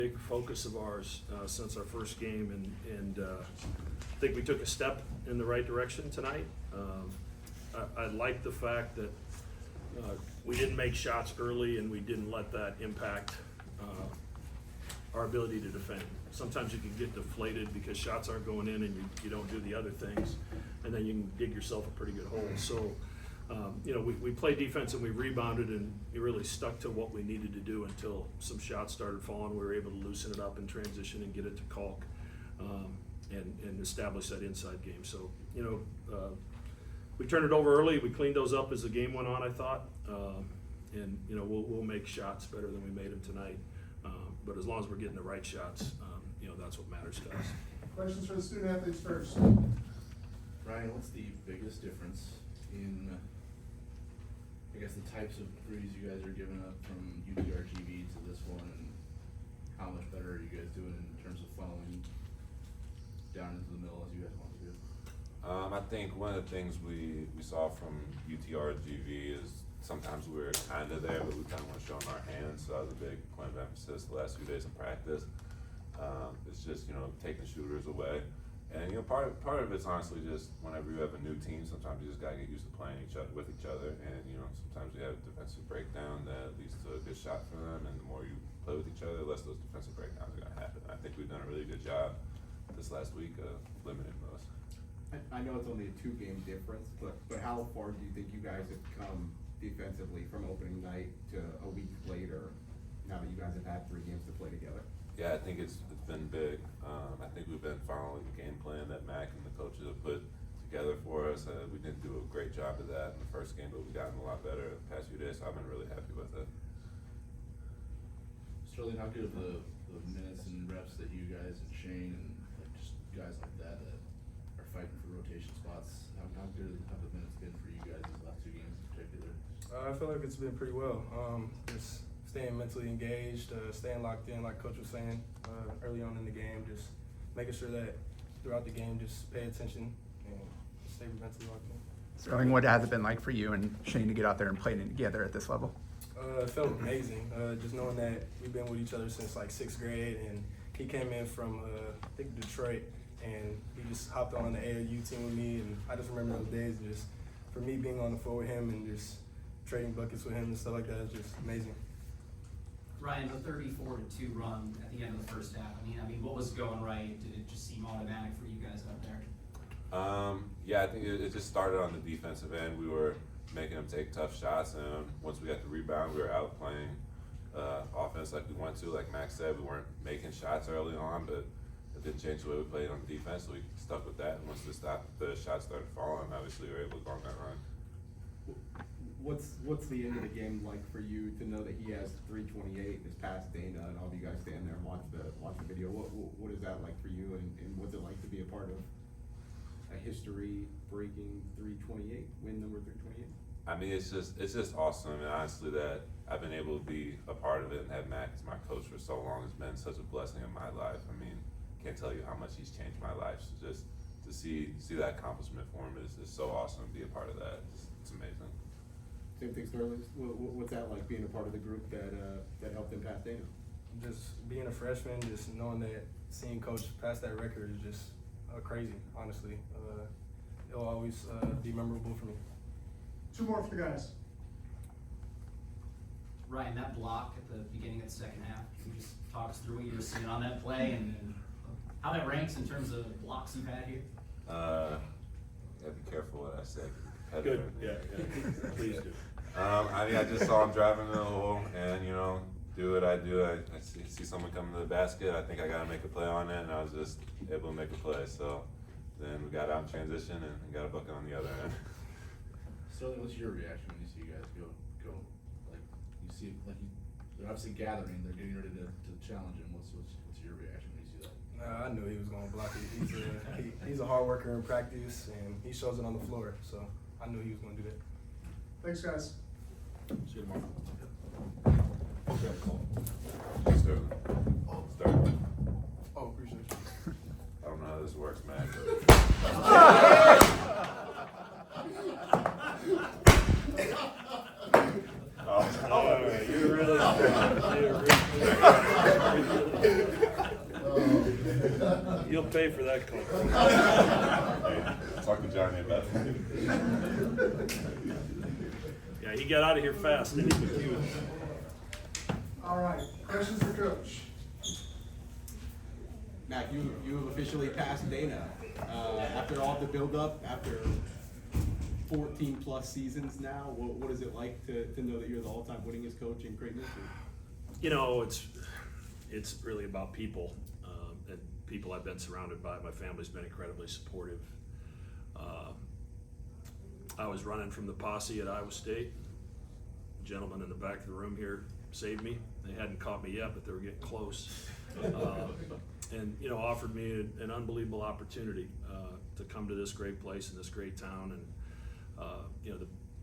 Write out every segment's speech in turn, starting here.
Big focus of ours since our first game, and I think we took a step in the right direction tonight. I like the fact that we didn't make shots early and we didn't let that impact our ability to defend. Sometimes you can get deflated because shots aren't going in and you don't do the other things, and then you can dig yourself a pretty good hole. So, we played defense and we rebounded, and we really stuck to what we needed to do until some shots started falling. We were able to loosen it up in transition and get it to Kalk and establish that inside game. So, we turned it over early. We cleaned those up as the game went on, I thought. And we'll make shots better than we made them tonight. But as long as we're getting the right shots, that's what matters to us. Questions for the student athletes first. Ryan, what's the biggest difference in, I guess, the types of threes you guys are giving up from UTRGV to this one, and how much better are you guys doing in terms of funneling down into the middle as you guys want to do? I think one of the things we saw from UTRGV is sometimes we were kind of there, but we kind of want to show them our hands. So that was a big point of emphasis the last few days of practice. It's just, taking shooters away. And, part of it's honestly just whenever you have a new team, sometimes you just got to get used to playing with each other. And, sometimes you have a defensive breakdown that leads to a good shot for them. And the more you play with each other, the less those defensive breakdowns are going to happen. I think we've done a really good job this last week of limiting those. I know it's only a 2-game difference, but how far do you think you guys have come defensively from opening night to a week later, now that you guys have had 3 games to play together? Yeah, I think it's been big. I think we've been following the game plan that Mac and the coaches have put together for us. We didn't do a great job of that in the first game, but we've gotten a lot better the past few days, so I've been really happy with it. Sterling, how good of the minutes and reps that you guys and Shane and just guys like that are fighting for rotation spots, how good have the minutes been for you guys these last 2 games in particular? I feel like it's been pretty well. Just staying mentally engaged, staying locked in, like Coach was saying early on in the game, just making sure that throughout the game, just pay attention and stay mentally locked in. Sterling, what has it been like for you and Shane to get out there and play together at this level? It felt amazing, just knowing that we've been with each other since like 6th grade, and he came in from, I think, Detroit, and he just hopped on the AAU team with me, and I just remember those days, and just for me being on the floor with him and just trading buckets with him and stuff like that is just amazing. Ryan, the 34-2 run at the end of the first half, I mean, what was going right? Did it just seem automatic for you guys out there? Yeah, I think it just started on the defensive end. We were making them take tough shots, and once we got the rebound, we were out playing offense like we wanted to. Like Max said, we weren't making shots early on, but it didn't change the way we played on defense, so we stuck with that. And once the shots started falling, obviously we were able to go on that run. What's the end of the game like for you to know that he has 328 this past Dana and all of you guys stand there and watch the video? What is that like for you, and what's it like to be a part of a history-breaking 328 win number 328? I mean, it's just awesome, and honestly, that I've been able to be a part of it and have Mac as my coach for so long has been such a blessing in my life. I mean, can't tell you how much he's changed my life. So just to see that accomplishment for him is so awesome. To be a part of that, it's amazing. Same thing, Sterling. What's that like, being a part of the group that helped him pass Dana? Just being a freshman, just knowing that seeing Coach pass that record is just crazy, honestly. It'll always be memorable for me. 2 more for the guys. Ryan, that block at the beginning of the second half, can you just talk us through what you were seeing on that play and how that ranks in terms of blocks you've had here? Gotta be careful what I say. Good, yeah, please do. I mean, I just saw him driving in the hole, and do what I do. I see someone coming to the basket. I think I gotta make a play on it, and I was just able to make a play. So then we got out in transition and got a bucket on the other end. Sterling, what's your reaction when you see you guys go like you see they're obviously gathering, they're getting ready to challenge him. What's your reaction when you see that? I knew he was going to block it. He's a hard worker in practice, and he shows it on the floor, so I knew he was going to do that. Thanks, guys. See you tomorrow. Sterling. Sterling. Oh, appreciate you. I don't know how this works, man. You're really You'll pay for that call. Talk to Johnny about that. Yeah, he got out of here fast, didn't he? All right, questions for Coach? Matt, you have officially passed Dana. After all the build-up, after 14 plus seasons now, what is it like to know that you're the all-time winningest coach in Creighton history? You know, it's really about people, and people I've been surrounded by. My family's been incredibly supportive. I was running from the posse at Iowa State. The gentleman in the back of the room here saved me. They hadn't caught me yet, but they were getting close. And, you know, offered me an unbelievable opportunity to come to this great place and this great town. And, you know,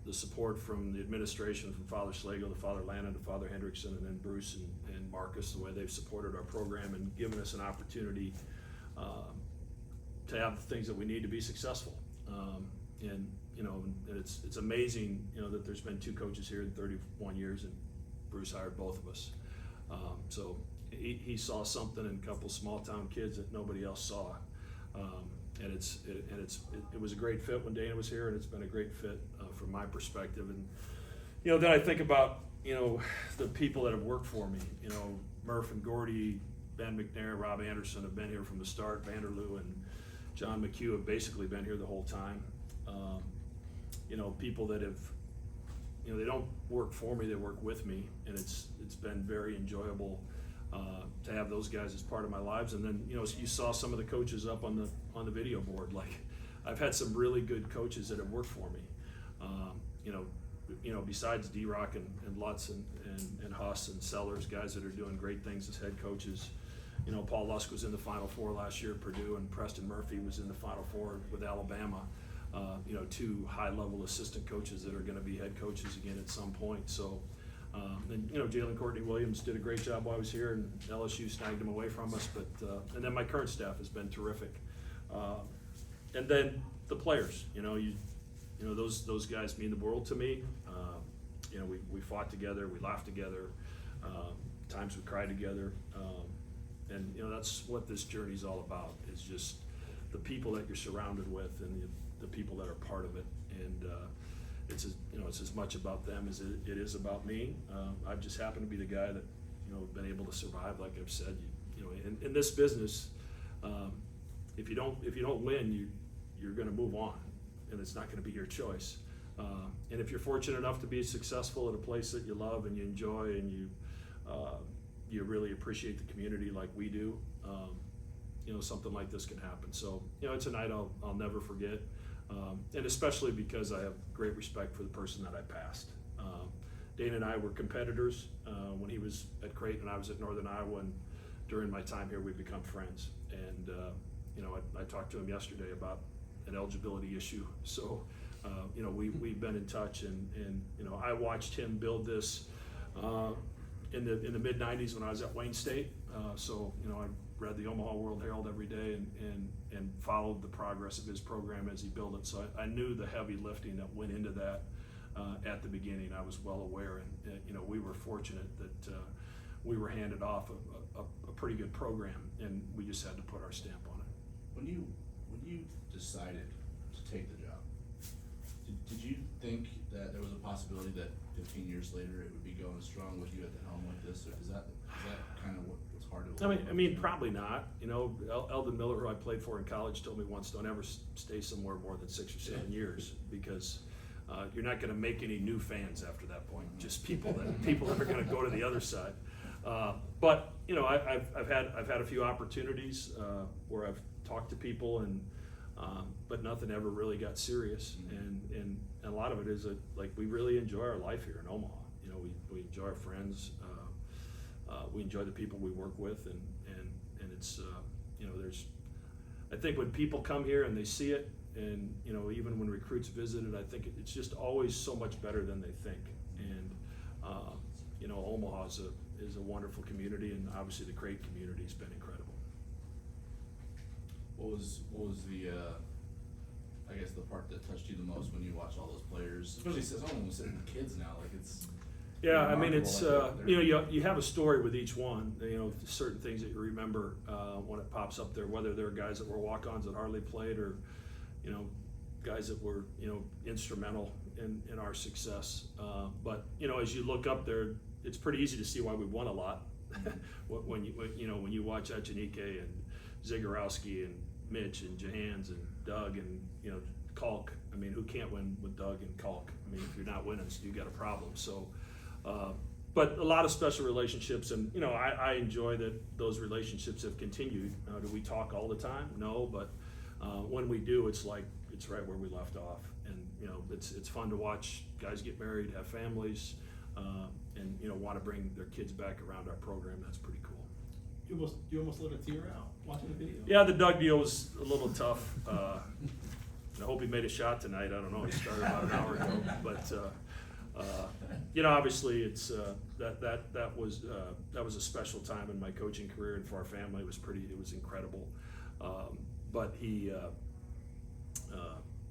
the support from the administration, from Father Slagle to Father Lannon to Father Hendrickson, and then Bruce and Marcus, the way they've supported our program and given us an opportunity to have the things that we need to be successful. And, you know, and it's amazing, you know, that there's been 2 coaches here in 31 years, and Bruce hired both of us. So he saw something in a couple small town kids that nobody else saw. And it was a great fit when Dana was here, and it's been a great fit from my perspective. And, you know, then I think about, you know, the people that have worked for me. You know, Murph and Gordy, Ben McNair, Rob Anderson have been here from the start. Vanderloo and John McHugh have basically been here the whole time. You know, people that have, you know, they don't work for me, they work with me, and it's been very enjoyable to have those guys as part of my lives. And then, you know, you saw some of the coaches up on the video board. Like, I've had some really good coaches that have worked for me. You know, besides D-Rock and Lutz and Huss and Sellers, guys that are doing great things as head coaches. You know, Paul Lusk was in the Final Four last year at Purdue, and Preston Murphy was in the Final Four with Alabama. You know, 2 high-level assistant coaches that are going to be head coaches again at some point. So, and you know, Jalen Courtney Williams did a great job while I was here, and LSU snagged him away from us. But and then my current staff has been terrific. And then the players, you know, those guys mean the world to me. You know, we fought together, we laughed together, times we cried together, and you know, that's what this journey's all about. Is just the people that you're surrounded with and the people that are part of it. And it's as much about them as it is about me. I've just happened to be the guy that, you know, been able to survive. Like I've said, you know, in this business, if you don't win, you're going to move on, and it's not going to be your choice. And if you're fortunate enough to be successful at a place that you love and you enjoy, and you really appreciate the community like we do, you know, something like this can happen. So, you know, it's a night I'll never forget. And especially because I have great respect for the person that I passed. Dana and I were competitors when he was at Creighton and I was at Northern Iowa, and during my time here we've become friends. And you know, I talked to him yesterday about an eligibility issue. So you know, we've been in touch, and you know, I watched him build this in the mid '90s when I was at Wayne State. So you know, I read the Omaha World Herald every day and followed the progress of his program as he built it. So I knew the heavy lifting that went into that at the beginning. I was well aware, and you know, we were fortunate that we were handed off a pretty good program, and we just had to put our stamp on it. When you decided to take the job, did you think that there was a possibility that 15 years later it would be going strong with you at the helm like this? Or is that kind of what's hard to? I mean, probably not. You know, Eldon Miller, who I played for in college, told me once, don't ever stay somewhere more than 6 or 7 years, because you're not going to make any new fans after that point. Just people that are going to go to the other side. But you know, I've had a few opportunities where I've talked to people, and but nothing ever really got serious. And a lot of it is that, like, we really enjoy our life here in Omaha. You know, we enjoy our friends. We enjoy the people we work with, and it's you know, I think when people come here and they see it, and you know, even when recruits visit it, I think it's just always so much better than they think. And you know, Omaha is a wonderful community, and obviously the Creighton community has been incredible. What was the I guess the part that touched you the most when you watch all those players, especially someone who's sitting with kids now? Like, it's Yeah, I mean, it's, remarkable like that there. you have a story with each one, certain things that you remember, when it pops up there, whether they're guys that were walk-ons that hardly played or, guys that were, instrumental in our success. But, as you look up there, it's pretty easy to see why we won a lot. when you watch Echenike and Zagorowski and Mitch and Jahans and Doug and, Kalk. I mean, who can't win with Doug and Kalk? I mean, if you're not winning, you got a problem. So, but a lot of special relationships, and I enjoy that those relationships have continued. Do we talk all the time? No, but when we do, it's like it's right where we left off, and it's fun to watch guys get married, have families, and want to bring their kids back around our program. That's pretty cool. You almost let a tear out watching the video. Yeah, the Doug deal was a little tough. I hope he made a shot tonight. I don't know. He started about an hour ago, but obviously it's that was a special time in my coaching career and for our family. It was incredible. But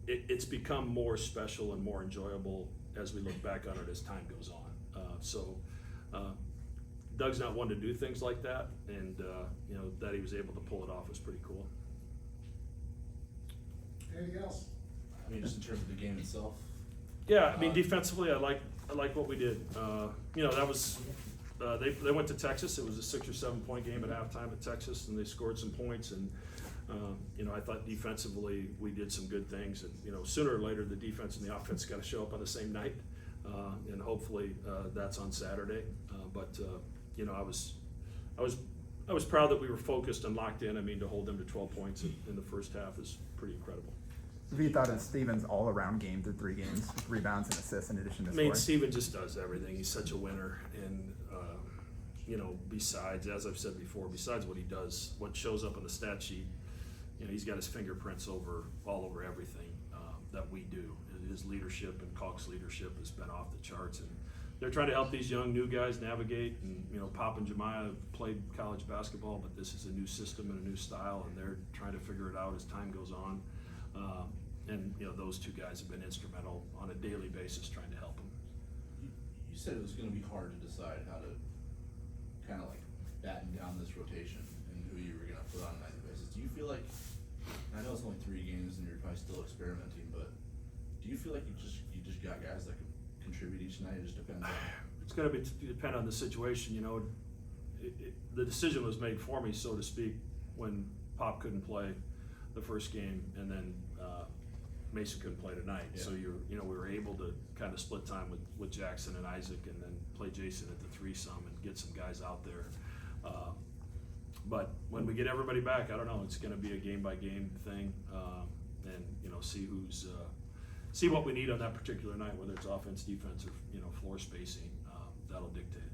it's become more special and more enjoyable as we look back on it as time goes on. Doug's not one to do things like that, and that he was able to pull it off was pretty cool. Anything else? I mean, just in terms of the game itself. Yeah, I mean, defensively, I like what we did. That was they went to Texas. It was a 6 or 7 point game at halftime at Texas, and they scored some points. And I thought defensively we did some good things. And sooner or later the defense and the offense got to show up on the same night, and hopefully that's on Saturday. I was proud that we were focused and locked in. I mean, to hold them to 12 points in the first half is pretty incredible. What have you thought of Steven's all-around game through 3 games, with rebounds and assists in addition to I mean, scoring? Steven just does everything. He's such a winner, and besides, as I've said before, besides what he does, what shows up on the stat sheet, he's got his fingerprints all over everything that we do. His leadership and Kalk's leadership has been off the charts, and they're trying to help these young new guys navigate. And Pop and Jemiah have played college basketball, but this is a new system and a new style, and they're trying to figure it out as time goes on. And those two guys have been instrumental on a daily basis trying to help them. You said it was going to be hard to decide how to kind of like batten down this rotation and who you were going to put on a nightly basis. Do you feel like, I know it's only 3 games and you're probably still experimenting, but do you feel like you just got guys that can contribute each night? It just depends on. It's going to depend on the situation. The decision was made for me, so to speak, when Pop couldn't play the first game, and then Mason couldn't play tonight. Yeah. So we were able to kind of split time with Jackson and Isaac, and then play Jason at the 3-some and get some guys out there. But when we get everybody back, I don't know. It's going to be a game by game thing, and see what we need on that particular night, whether it's offense, defense, or floor spacing. That'll dictate it.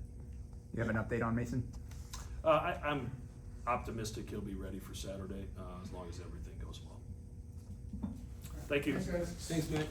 You have an update on Mason? I'm optimistic he'll be ready for Saturday, as long as everything goes well. Thank you. Thanks, guys. Thanks, man.